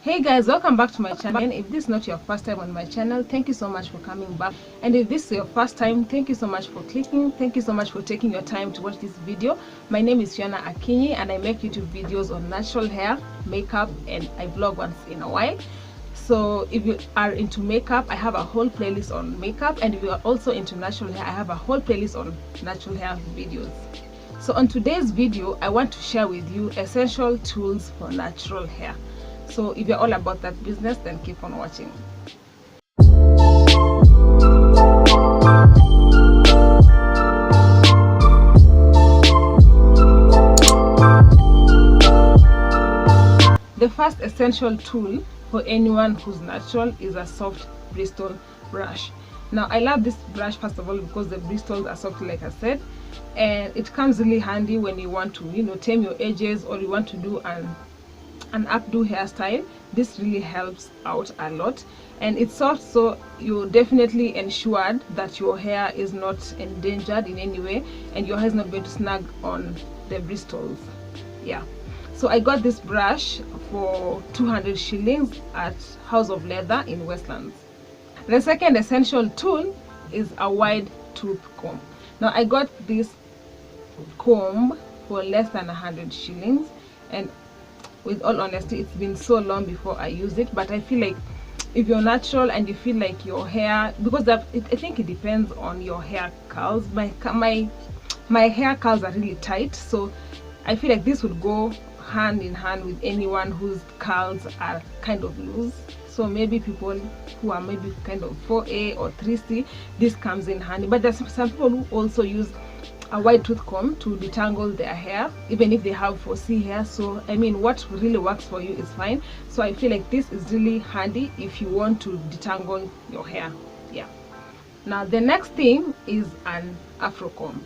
Hey guys, welcome back to my channel. And if this is not your first time on my channel, thank you so much for coming back. And if this is your first time, thank you so much for clicking. Thank you so much for taking your time to watch this video. My name is Akinyi and I make YouTube videos on natural hair, makeup, and I vlog once in a while. So if you are into makeup, I have a whole playlist on makeup, and if you are also into natural hair, I have a whole playlist on natural hair videos. So on today's video, I want to share with you essential tools for natural hair. So if you're all about that business, then keep on watching. The first essential tool for anyone who's natural is a soft bristle brush. Now I love this brush first of all because the bristles are soft, like I said, and it comes really handy when you want to tame your edges, or you want to do an updo hairstyle. This really helps out a lot, and it's soft, so you're definitely ensured that your hair is not endangered in any way and your hair is not going to snag on the bristles. Yeah, so I got this brush for 200 shillings at House of Leather in Westlands. The second essential tool is a wide tooth comb. Now I got this comb for less than 100 shillings, and with all honesty, it's been so long before I use it, but I feel like if you're natural and you feel like your hair, because I think it depends on your hair curls. My hair curls are really tight, so I feel like this would go hand in hand with anyone whose curls are kind of loose. So maybe people who are maybe kind of 4A or 3C, this comes in handy. But there's some people who also use a wide tooth comb to detangle their hair, even if they have 4C hair. So I mean, what really works for you is fine. So I feel like this is really handy if you want to detangle your hair. Yeah. Now the next thing is an afro comb.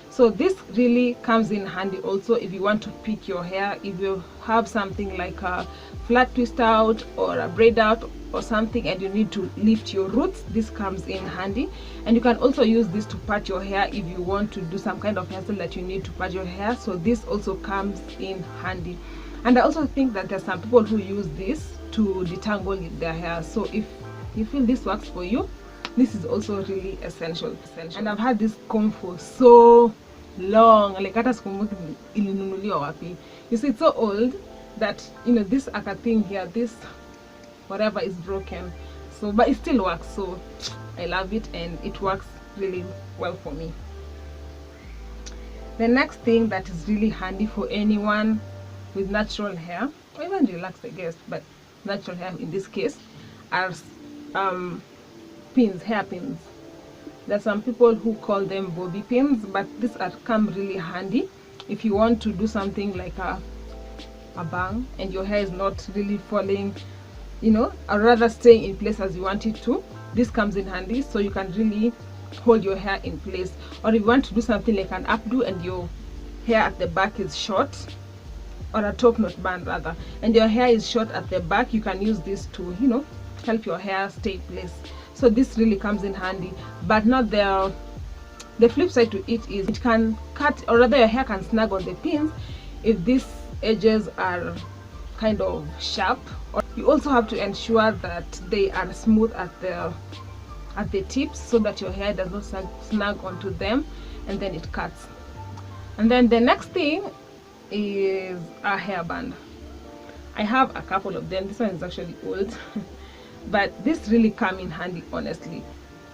So this really comes in handy also if you want to pick your hair. If you have something like a flat twist out or a braid out or something and you need to lift your roots, this comes in handy. And you can also use this to part your hair if you want to do some kind of hairstyle that you need to part your hair. So this also comes in handy. And I also think that there's some people who use this to detangle their hair. So if you feel this works for you, this is also really essential. And I've had this comb for so long, like hata sikumbuki ilinunuliwa wapi. You see, it's so old that this aka thing here, this whatever is broken, so but it still works. So I love it and it works really well for me. The next thing that is really handy for anyone with natural hair, or even relaxed, I guess, but natural hair in this case, are pins, hair pins. There's some people who call them bobby pins, but these come really handy if you want to do something like a bang and your hair is not really falling, or rather staying in place as you want it to. This comes in handy, so you can really hold your hair in place. Or if you want to do something like an updo and your hair at the back is short, or a top knot band rather, and your hair is short at the back, you can use this to help your hair stay in place. So this really comes in handy. But not the flip side to it is it can cut, or rather your hair can snag on the pins if these edges are kind of sharp. Or you also have to ensure that they are smooth at the tips, so that your hair does not snag onto them and then it cuts. And then the next thing is a hairband. I have a couple of them. This one is actually old but this really come in handy, honestly.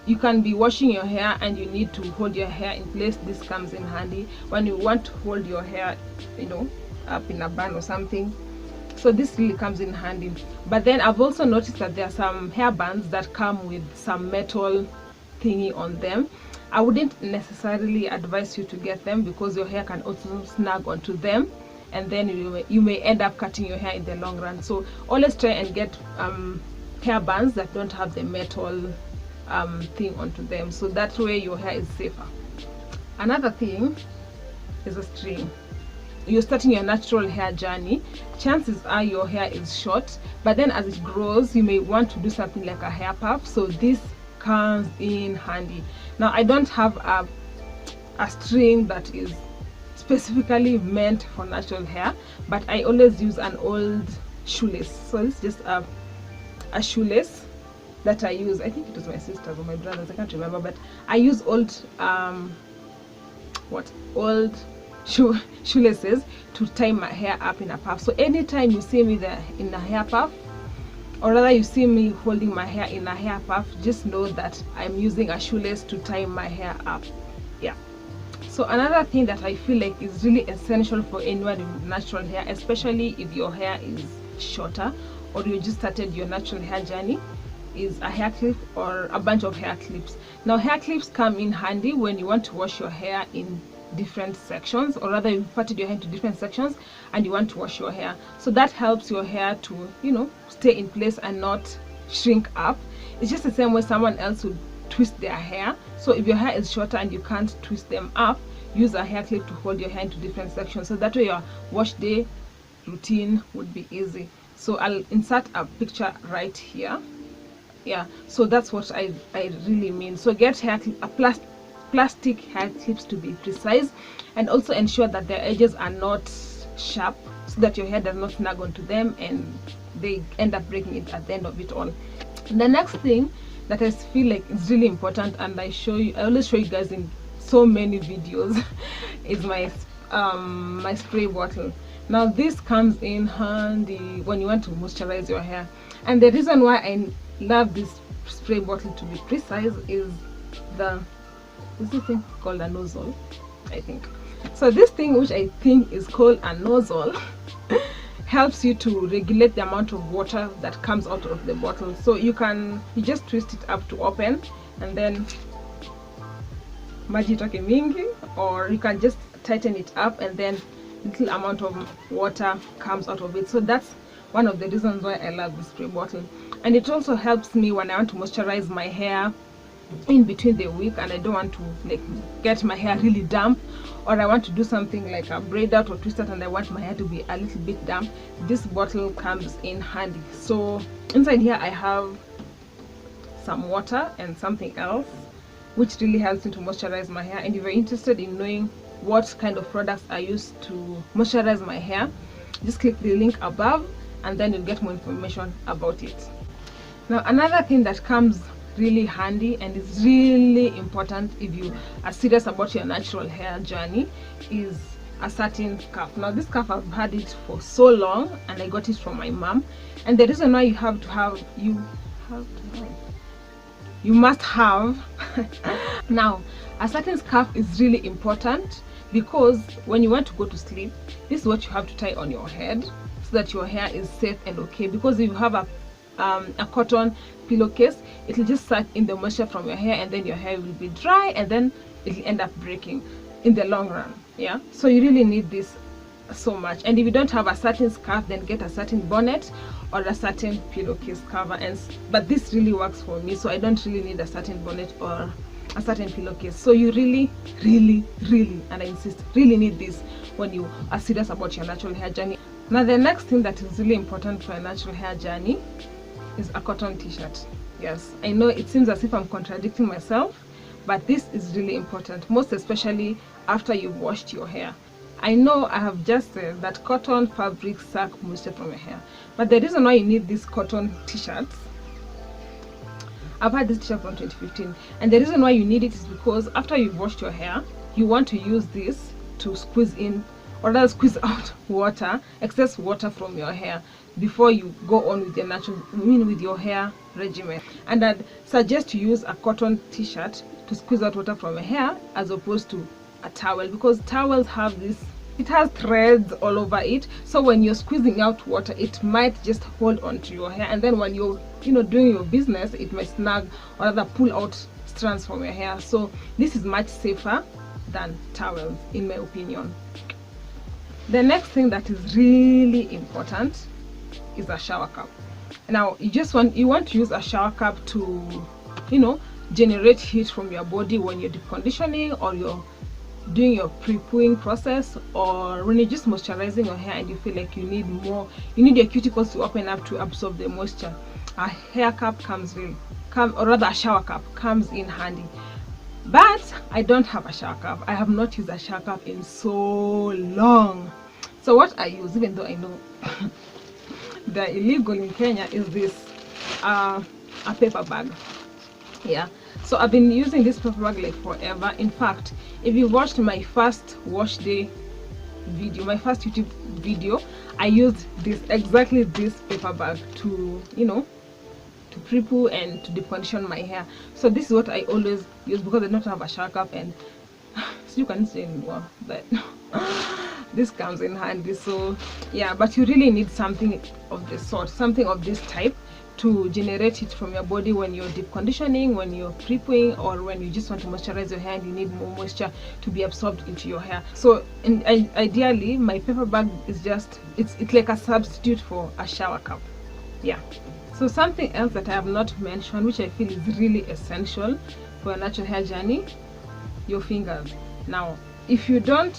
You can be washing your hair and you need to hold your hair in place. This comes in handy when you want to hold your hair up in a bun or something. So this really comes in handy. But then I've also noticed that there are some hair bands that come with some metal thingy on them. I wouldn't necessarily advise you to get them because your hair can also snag onto them, and then you may end up cutting your hair in the long run. So always try and get hair bands that don't have the metal thing onto them, so that way your hair is safer. Another thing is a string. You're starting your natural hair journey, chances are your hair is short, but then as it grows you may want to do something like a hair puff, so this comes in handy. Now I don't have a string that is specifically meant for natural hair, but I always use an old shoelace. So this is just a shoelace that I use. I think it was my sisters or my brothers, I can't remember, but I use old old shoelaces to tie my hair up in a puff. So anytime you see me there in a hair puff, or rather you see me holding my hair in a hair puff, just know that I'm using a shoelace to tie my hair up. Yeah. So another thing that I feel like is really essential for anyone with natural hair, especially if your hair is shorter or you just started your natural hair journey, is a hair clip or a bunch of hair clips. Now hair clips come in handy when you want to wash your hair in different sections, or rather you parted your hair into different sections and you want to wash your hair. So that helps your hair to, you know, stay in place and not shrink up. It's just the same way someone else would twist their hair. So if your hair is shorter and you can't twist them up, use a hair clip to hold your hair into different sections, so that way your wash day routine would be easy. So I'll insert a picture right here. Yeah, so that's what I really mean. So get hair plastic hair clips to be precise, and also ensure that their edges are not sharp, so that your hair does not snag onto them and they end up breaking it at the end of it all. The next thing that I feel like is really important, and I always show you guys in so many videos, is my my spray bottle. Now this comes in handy when you want to moisturize your hair, and the reason why I love this spray bottle to be precise is this thing called a nozzle, I think. So this thing, which I think is called a nozzle, helps you to regulate the amount of water that comes out of the bottle. So you just twist it up to open, and then maji toke mingi, or you can just tighten it up and then little amount of water comes out of it. So that's one of the reasons why I love this spray bottle. And it also helps me when I want to moisturize my hair in between the week and I don't want to like get my hair really damp, or I want to do something like a braid out or twist out and I want my hair to be a little bit damp. This bottle comes in handy. So inside here I have some water and something else which really helps me to moisturize my hair. And if you're interested in knowing what kind of products I use to moisturize my hair, just click the link above and then you'll get more information about it. Now another thing that comes really handy and is really important if you are serious about your natural hair journey is a satin scarf. Now this scarf, I've had it for so long and I got it from my mom, and the reason why you must have now a satin scarf is really important, because when you want to go to sleep, this is what you have to tie on your head so that your hair is safe and okay. Because if you have a cotton pillowcase, it will just suck in the moisture from your hair and then your hair will be dry and then it will end up breaking in the long run. Yeah, so you really need this so much. And if you don't have a satin scarf, then get a satin bonnet or a satin pillowcase cover. But this really works for me, so I don't really need a satin bonnet or a satin pillowcase. So you really, and I insist, really need this when you are serious about your natural hair journey. Now the next thing that is really important for a natural hair journey is a cotton t-shirt. Yes, I know it seems as if I'm contradicting myself, but this is really important, most especially after you've washed your hair. I know I have just said that cotton fabric suck moisture from your hair, but the reason why you need these cotton t-shirts, I've had this t-shirt from 2015, and the reason why you need it is because after you've washed your hair, you want to use this to squeeze in, or rather squeeze out excess water from your hair before you go on with your with your hair regimen. And I'd suggest you use a cotton t-shirt to squeeze out water from your hair as opposed to a towel, because towels have it has threads all over it, so when you're squeezing out water, it might just hold onto your hair, and then when you're doing your business, it might snag or rather pull out strands from your hair. So this is much safer than towels, in my opinion. The next thing that is really important is a shower cap. Now you want to use a shower cap to generate heat from your body when you're deep conditioning, or you're doing your pre-pooing process, or when you're just moisturizing your hair and you feel like you need your cuticles to open up to absorb the moisture. A hair cap a shower cap comes in handy. But I don't have a shower cap. I have not used a shower cap in so long. So what I use, even though I know they're illegal in Kenya is this a paper bag. Yeah, so I've been using this paper bag like forever. In fact, if you watched my first wash day video, my first YouTube video, I used exactly this paper bag to, you know, to pre-poo and to deep condition my hair. So this is what I always use because I don't have a shower cap, and so you can see anymore, but this comes in handy. So yeah, but you really need something of this sort, something of this type, to generate it from your body when you're deep conditioning, when you're pre-pooing, or when you just want to moisturize your hair and you need more moisture to be absorbed into your hair. So ideally, my paper bag is just, it's like a substitute for a shower cap. Yeah. So something else that I have not mentioned, which I feel is really essential for a natural hair journey, your fingers. Now, if you're not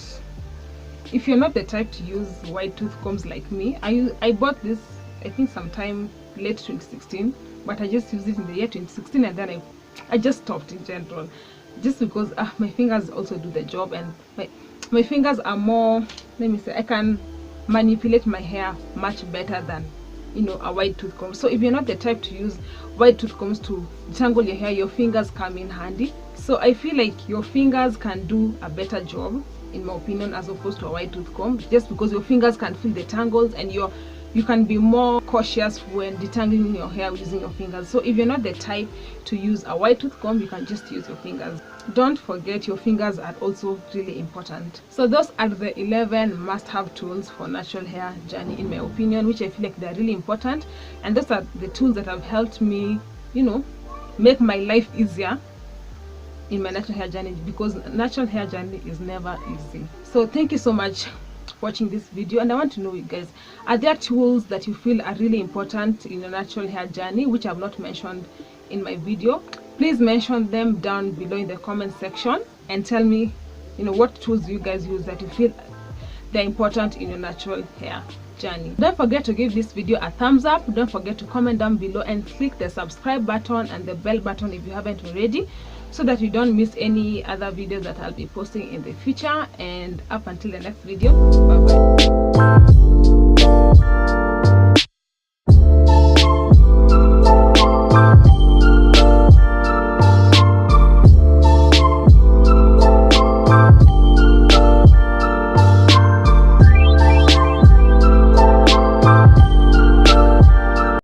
the type to use wide tooth combs like me, I bought this, I think sometime late 2016, but I just used it in the year 2016, and then I just stopped in general, just because my fingers also do the job, and my fingers are more, let me say, I can manipulate my hair much better than, you know, a wide tooth comb. So if you're not the type to use wide tooth combs to detangle your hair, your fingers come in handy. So I feel like your fingers can do a better job, in my opinion, as opposed to a wide tooth comb, just because your fingers can feel the tangles, and you can be more cautious when detangling your hair using your fingers. So if you're not the type to use a wide tooth comb, you can just use your fingers. Don't forget, your fingers are also really important. So those are the 11 must-have tools for natural hair journey, in my opinion, which I feel like they're really important, and those are the tools that have helped me, you know, make my life easier in my natural hair journey, because natural hair journey is never easy. So thank you so much for watching this video, and I want to know, you guys, are there tools that you feel are really important in your natural hair journey which I have not mentioned in my video? Please mention them down below in the comment section and tell me, you know, what tools you guys use that you feel they're important in your natural hair journey. Don't forget to give this video a thumbs up. Don't forget to comment down below and click the subscribe button and the bell button if you haven't already, so that you don't miss any other videos that I'll be posting in the future. And up until the next video, bye bye.